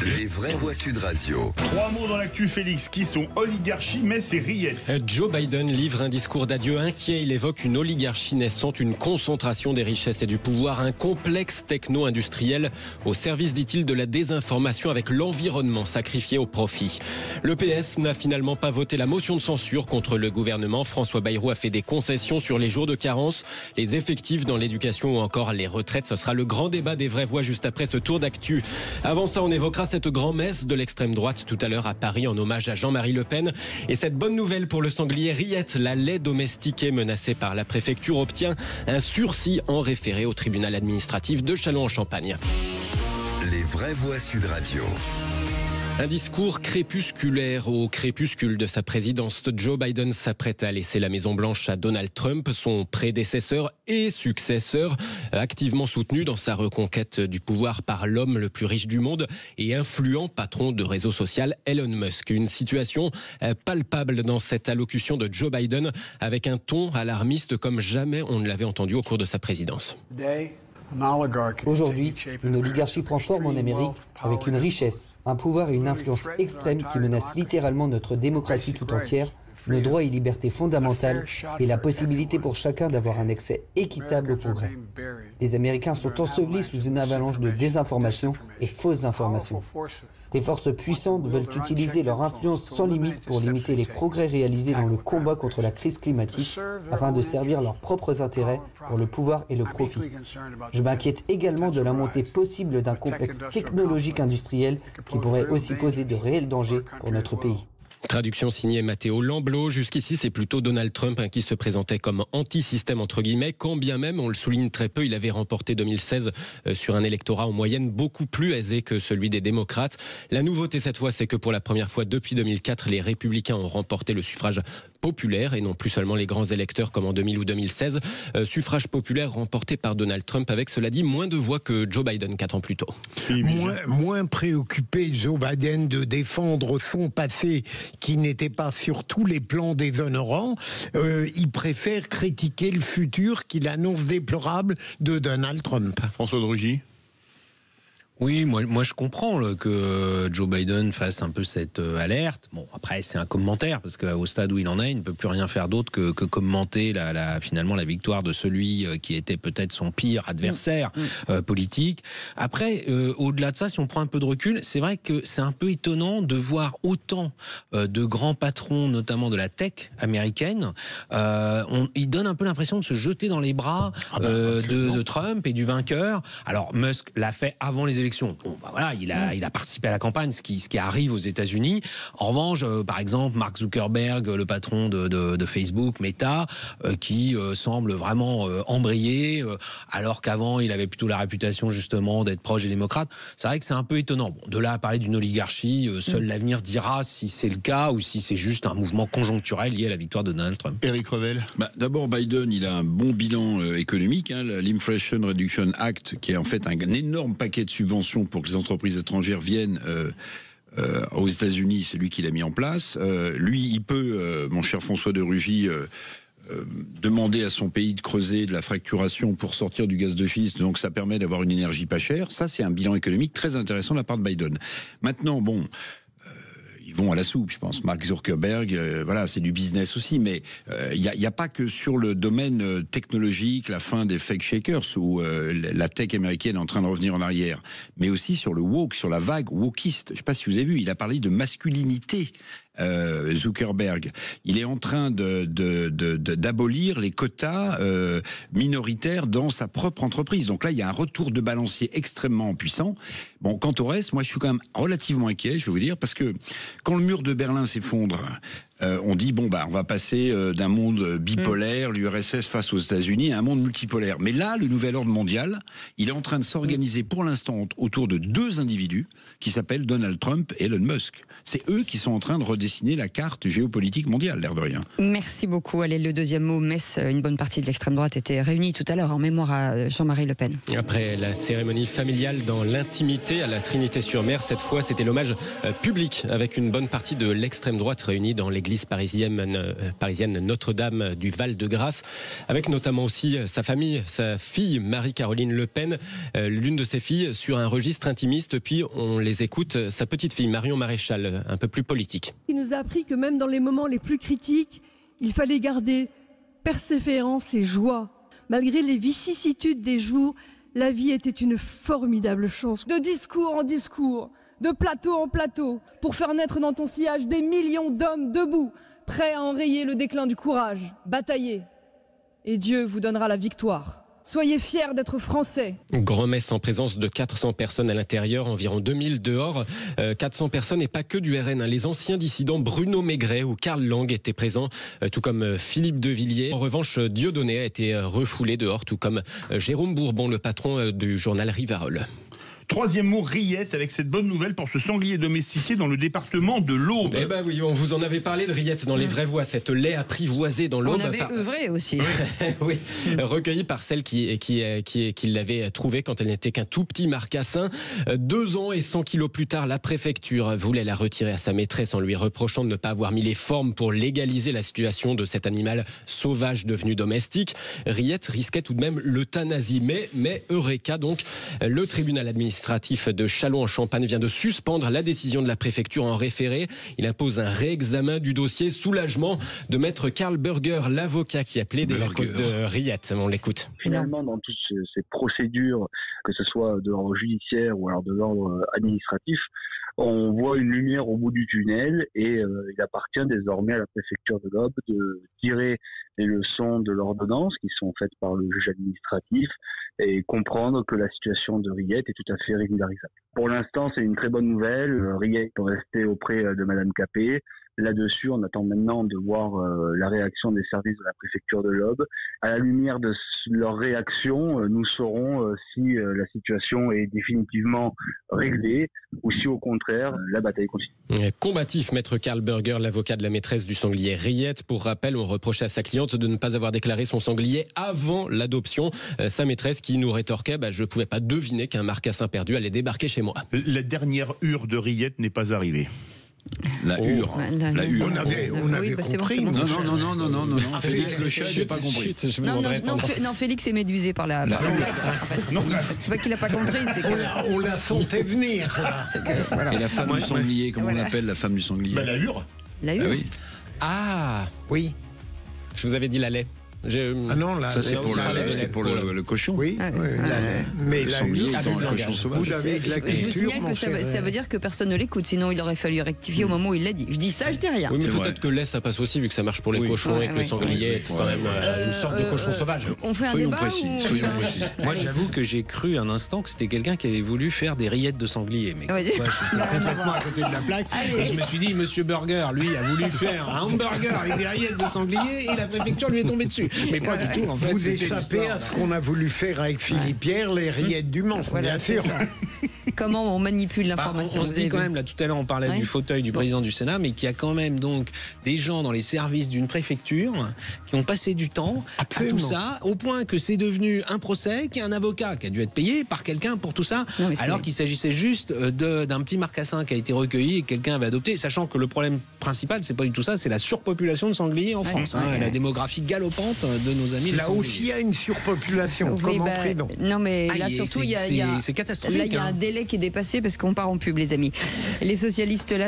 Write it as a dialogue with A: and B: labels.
A: Les vraies voix Sud Radio.
B: 3 mots dans l'actu, Félix, qui sont oligarchie, Metz et rillettes.
C: Joe Biden livre un discours d'adieu inquiet. Il évoque une oligarchie naissante, une concentration des richesses et du pouvoir, un complexe techno-industriel au service, dit-il, de la désinformation avec l'environnement sacrifié au profit. Le PS n'a finalement pas voté la motion de censure contre le gouvernement. François Bayrou a fait des concessions sur les jours de carence, les effectifs dans l'éducation ou encore les retraites. Ce sera le grand débat des vraies voix juste après ce tour d'actu. Avant ça, on évoquera cette grand-messe de l'extrême droite tout à l'heure à Paris en hommage à Jean-Marie Le Pen. Et cette bonne nouvelle pour le sanglier rillette, la laie domestiquée menacée par la préfecture obtient un sursis en référé au tribunal administratif de Châlons-en-Champagne.
A: Les vraies voix Sud Radio.
C: Un discours crépusculaire au crépuscule de sa présidence. Joe Biden s'apprête à laisser la Maison-Blanche à Donald Trump, son prédécesseur et successeur, activement soutenu dans sa reconquête du pouvoir par l'homme le plus riche du monde et influent patron de réseau social Elon Musk. Une situation palpable dans cette allocution de Joe Biden avec un ton alarmiste comme jamais on ne l'avait entendu au cours de sa présidence.
D: Aujourd'hui, une oligarchie prend forme en Amérique avec une richesse, un pouvoir et une influence extrême qui menacent littéralement notre démocratie tout entière, nos droits et libertés fondamentales et la possibilité pour chacun d'avoir un accès équitable au progrès. Les Américains sont ensevelis sous une avalanche de désinformation et fausses informations. Des forces puissantes veulent utiliser leur influence sans limite pour limiter les progrès réalisés dans le combat contre la crise climatique afin de servir leurs propres intérêts pour le pouvoir et le profit. Je m'inquiète également de la montée possible d'un complexe technologique industriel qui pourrait aussi poser de réels dangers pour notre pays.
C: Traduction signée Matteo Lamblot. Jusqu'ici, c'est plutôt Donald Trump qui se présentait comme anti-système, entre guillemets, quand bien même, on le souligne très peu, il avait remporté 2016 sur un électorat en moyenne beaucoup plus aisé que celui des démocrates. La nouveauté cette fois, c'est que pour la première fois depuis 2004, les républicains ont remporté le suffrage populaire et non plus seulement les grands électeurs comme en 2000 ou 2016. Suffrage populaire remporté par Donald Trump avec, cela dit, moins de voix que Joe Biden 4 ans plus tôt.
E: Moins préoccupé, Joe Biden, de défendre son passé qui n'était pas sur tous les plans déshonorants. Il préfère critiquer le futur qu'il annonce déplorable de Donald Trump.
B: François de Rugy.
F: Oui, moi je comprends que Joe Biden fasse un peu cette alerte. Bon, après c'est un commentaire parce qu'au stade où il en est, il ne peut plus rien faire d'autre que commenter finalement la victoire de celui qui était peut-être son pire adversaire politique. Après, au-delà de ça, si on prend un peu de recul, c'est vrai que c'est un peu étonnant de voir autant de grands patrons, notamment de la tech américaine. Il donne un peu l'impression de se jeter dans les bras de Trump et du vainqueur. Alors Musk l'a fait avant les élections. Bon, voilà, il a participé à la campagne, ce qui arrive aux États-Unis. En revanche, par exemple, Mark Zuckerberg, le patron de Facebook, Meta, qui semble vraiment embrayer, alors qu'avant, il avait plutôt la réputation justement d'être proche des démocrates. C'est vrai que c'est un peu étonnant. Bon, de là à parler d'une oligarchie, seul l'avenir dira si c'est le cas ou si c'est juste un mouvement conjoncturel lié à la victoire de Donald Trump.
B: Éric Revel.
G: D'abord, Biden, il a un bon bilan économique, l'Inflation Reduction Act, qui est en fait un énorme paquet de subventions pour que les entreprises étrangères viennent aux États-Unis. C'est lui qui l'a mis en place. Lui, il peut, mon cher François de Rugy, demander à son pays de creuser de la fracturation pour sortir du gaz de schiste. Donc ça permet d'avoir une énergie pas chère. Ça, c'est un bilan économique très intéressant de la part de Biden. Maintenant, bon... ils vont à la soupe, je pense. Mark Zuckerberg, voilà, c'est du business aussi, mais il n'y a pas que sur le domaine technologique, la fin des fake shakers, où la tech américaine est en train de revenir en arrière, mais aussi sur le woke, sur la vague wokiste. Je ne sais pas si vous avez vu, il a parlé de masculinité. Zuckerberg, il est en train d'abolir les quotas minoritaires dans sa propre entreprise. Donc là, il y a un retour de balancier extrêmement puissant. Bon, quant au reste, moi, je suis quand même relativement inquiet, je vais vous dire, parce que quand le mur de Berlin s'effondre, on dit, on va passer d'un monde bipolaire, l'URSS face aux États-Unis, à un monde multipolaire. Mais là, le nouvel ordre mondial, il est en train de s'organiser pour l'instant autour de 2 individus qui s'appellent Donald Trump et Elon Musk. C'est eux qui sont en train de redessiner la carte géopolitique mondiale, l'air de rien.
H: Merci beaucoup. Allez, le deuxième mot, Metz, une bonne partie de l'extrême droite était réunie tout à l'heure en mémoire à Jean-Marie Le Pen.
C: Après la cérémonie familiale dans l'intimité à la Trinité-sur-Mer, cette fois, c'était l'hommage public avec une bonne partie de l'extrême droite réunie dans l'église l'église parisienne Notre-Dame du Val-de-Grâce, avec notamment aussi sa famille, sa fille Marie-Caroline Le Pen, l'une de ses filles, sur un registre intimiste. Puis on les écoute, sa petite fille Marion Maréchal, un peu plus politique.
I: Il nous a appris que même dans les moments les plus critiques, il fallait garder persévérance et joie. Malgré les vicissitudes des jours, la vie était une formidable chance. De discours en discours, de plateau en plateau, pour faire naître dans ton sillage des millions d'hommes debout, prêts à enrayer le déclin du courage. Bataillez, et Dieu vous donnera la victoire. Soyez fiers d'être français.
C: Grand-messe en présence de 400 personnes à l'intérieur, environ 2000 dehors. 400 personnes et pas que du RN. Les anciens dissidents Bruno Maigret ou Karl Lang étaient présents, tout comme Philippe de Villiers. En revanche, Dieudonné a été refoulé dehors, tout comme Jérôme Bourbon, le patron du journal Rivarol.
B: Troisième mot, rillette, avec cette bonne nouvelle pour ce sanglier domestiqué dans le département de l'Aube.
C: Eh ben oui, on vous en avait parlé de rillette dans les vraies voix, cette lait apprivoisé dans l'Aube.
H: On avait œuvré aussi.
C: Oui, recueilli par celle qui l'avait trouvé quand elle n'était qu'un tout petit marcassin. 2 ans et 100 kilos plus tard, la préfecture voulait la retirer à sa maîtresse en lui reprochant de ne pas avoir mis les formes pour légaliser la situation de cet animal sauvage devenu domestique. Rillette risquait tout de même l'euthanasie. Mais eureka, donc, le tribunal administratif de Châlons-en-Champagne vient de suspendre la décision de la préfecture en référé. Il impose un réexamen du dossier. Soulagement de maître Karl Burger, l'avocat qui a plaidé la cause de Rillette. On l'écoute.
J: Finalement, dans toutes ces procédures, que ce soit de l'ordre judiciaire ou alors de l'ordre administratif, on voit une lumière au bout du tunnel et il appartient désormais à la préfecture de l'Aube de tirer les leçons de l'ordonnance qui sont faites par le juge administratif et comprendre que la situation de Rillette est tout à fait régularisable. Pour l'instant, c'est une très bonne nouvelle. Rillette peut rester auprès de Madame Capet. Là-dessus, on attend maintenant de voir la réaction des services de la préfecture de l'Aube. À la lumière de leur réaction, nous saurons si la situation est définitivement réglée ou si au contraire, la bataille continue.
C: Combatif, maître Karl Burger, l'avocat de la maîtresse du sanglier Rillette. Pour rappel, on reprochait à sa cliente de ne pas avoir déclaré son sanglier avant l'adoption. Sa maîtresse qui nous rétorquait, je ne pouvais pas deviner qu'un marcassin perdu allait débarquer chez moi.
B: La dernière hure de Rillette n'est pas arrivée.
G: La hure.
E: On avait compris.
G: Non. Félix Le Chat, j'ai pas compris.
H: Non, Félix est médusé par la blague. En fait. C'est pas qu'il a pas compris, c'est que...
E: On la sentait venir.
H: Voilà.
G: Et la femme du sanglier, comment on l'appelle la femme du sanglier?
B: La hure.
H: La hure.
G: Ah oui.
C: Ah
E: Oui.
C: Je vous avais dit la lait.
E: Ah non, là,
G: ça c'est pour le cochon.
E: Oui, mais
G: le
E: la
G: sanglier
E: hure,
G: étant un cochon sauvage.
E: vous avez de la
H: Je vous
E: culture,
H: signale que ça veut dire que personne ne l'écoute, sinon il aurait fallu rectifier au moment où il l'a dit. Je dis ça, je dis rien.
C: Oui, mais peut-être que lait ça passe aussi, vu que ça marche pour les cochons et que le sanglier est quand même une sorte de cochon sauvage.
H: On fait un
G: Soyons
H: débat
G: précis.
F: Moi, j'avoue que j'ai cru un instant que c'était quelqu'un qui avait voulu faire des rillettes de sanglier. Mais
H: Ouais.
F: quoi, j'étais complètement à côté de la plaque.
H: Allez.
F: Et je me suis dit, Monsieur Burger, lui, a voulu faire un hamburger avec des rillettes de sanglier et la préfecture lui est tombée dessus. Mais pas du tout, en fait.
E: Vous
F: c'était
E: échappez
F: l'histoire.
E: à ce qu'on a voulu faire avec Philippe Pierre, les rillettes du Mans,
H: Voilà,
E: bien
H: c'est
E: sûr.
H: ça. Comment on manipule l'information.
F: On se dit quand même, là tout à l'heure on parlait du fauteuil du président du Sénat, mais qu'il y a quand même donc des gens dans les services d'une préfecture qui ont passé du temps à tout ça, au point que c'est devenu un procès, qu'il y a un avocat qui a dû être payé par quelqu'un pour tout ça, alors qu'il s'agissait juste d'un petit marcassin qui a été recueilli et que quelqu'un avait adopté, sachant que le problème principal, c'est pas du tout ça, c'est la surpopulation de sangliers en France, la démographie galopante de nos amis.
E: Là aussi, il y a une surpopulation.
H: Oui,
E: Comment prénom?
H: non, mais là surtout, il y a
F: c'est catastrophique.
H: là, il y a un délai qui est dépassé parce qu'on part en pub, les amis. Les socialistes là.